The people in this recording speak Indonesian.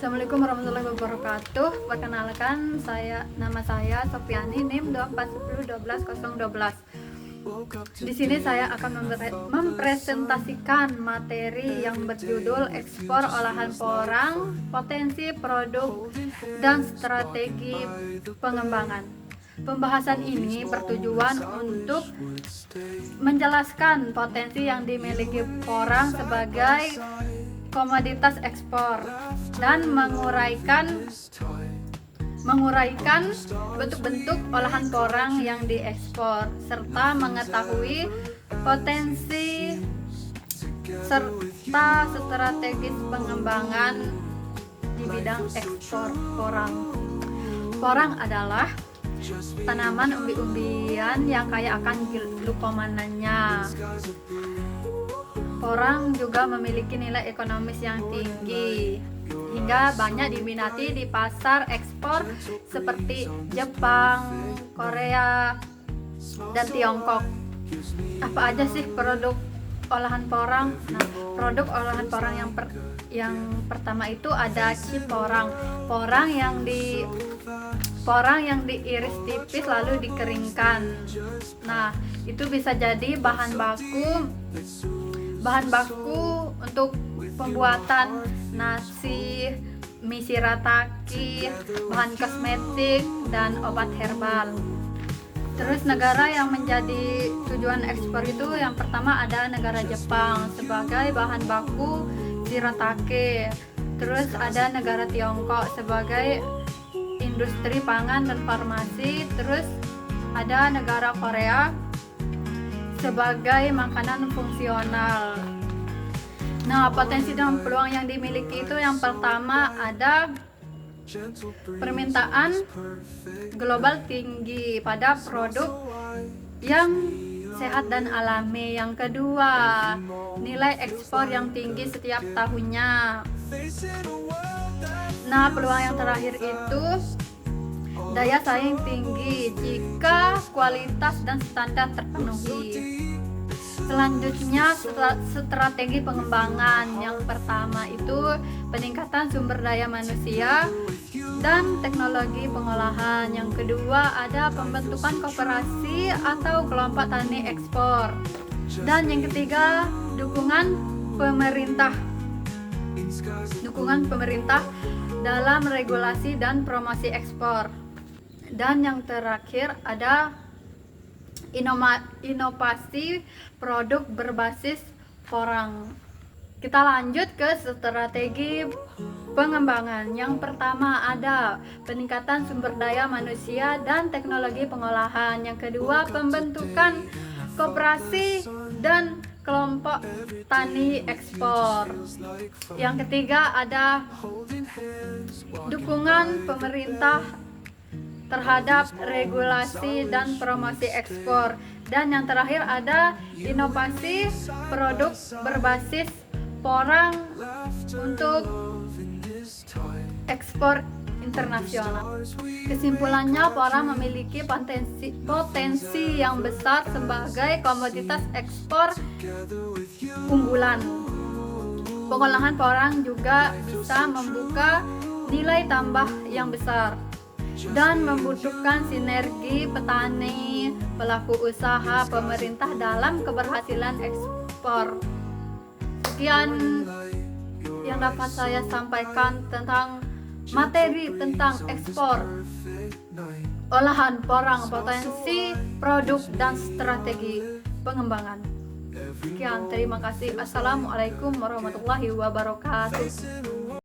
Assalamualaikum warahmatullahi wabarakatuh. Perkenalkan, nama saya Sofiani, NIM 2410121012. Di sini saya akan mempresentasikan materi yang berjudul ekspor olahan porang, potensi produk dan strategi pengembangan. Pembahasan ini bertujuan untuk menjelaskan potensi yang dimiliki porang sebagai komoditas ekspor dan menguraikan bentuk-bentuk olahan porang yang diekspor serta mengetahui potensi serta strategis pengembangan di bidang ekspor porang. Porang adalah tanaman umbi-umbian yang kaya akan glukomananya. Porang juga memiliki nilai ekonomis yang tinggi hingga banyak diminati di pasar ekspor seperti Jepang, Korea, dan Tiongkok. Apa aja sih produk olahan porang? Nah, produk olahan porang yang pertama itu ada ciporang. Porang yang diiris tipis lalu dikeringkan. Nah, itu bisa jadi bahan baku untuk pembuatan nasi, mie shirataki, bahan kosmetik, dan obat herbal. Terus negara yang menjadi tujuan ekspor itu yang pertama ada negara Jepang sebagai bahan baku shirataki. Terus ada negara Tiongkok sebagai industri pangan dan farmasi. Terus ada negara Korea sebagai makanan fungsional. Nah, potensi dan peluang yang dimiliki itu yang pertama ada permintaan global tinggi pada produk yang sehat dan alami. Yang kedua, nilai ekspor yang tinggi setiap tahunnya. Nah, peluang yang terakhir itu daya saing tinggi jika kualitas dan standar terpenuhi. Selanjutnya, strategi pengembangan. Yang pertama itu peningkatan sumber daya manusia dan teknologi pengolahan. Yang kedua ada pembentukan koperasi atau kelompok tani ekspor. Dan yang ketiga, dukungan pemerintah dalam regulasi dan promosi ekspor. Dan yang terakhir ada inovasi produk berbasis porang. Kita lanjut ke strategi pengembangan. Yang pertama ada peningkatan sumber daya manusia dan teknologi pengolahan. Yang kedua, pembentukan koperasi dan kelompok tani ekspor. Yang ketiga ada dukungan pemerintah terhadap regulasi dan promosi ekspor. Dan yang terakhir ada inovasi produk berbasis porang untuk ekspor internasional. Kesimpulannya, porang memiliki potensi yang besar sebagai komoditas ekspor unggulan. Pengolahan porang juga bisa membuka nilai tambah yang besar dan membutuhkan sinergi petani, pelaku usaha, pemerintah dalam keberhasilan ekspor. Sekian yang dapat saya sampaikan tentang materi tentang ekspor olahan porang, potensi, produk, dan strategi pengembangan. Sekian, terima kasih. Assalamualaikum warahmatullahi wabarakatuh.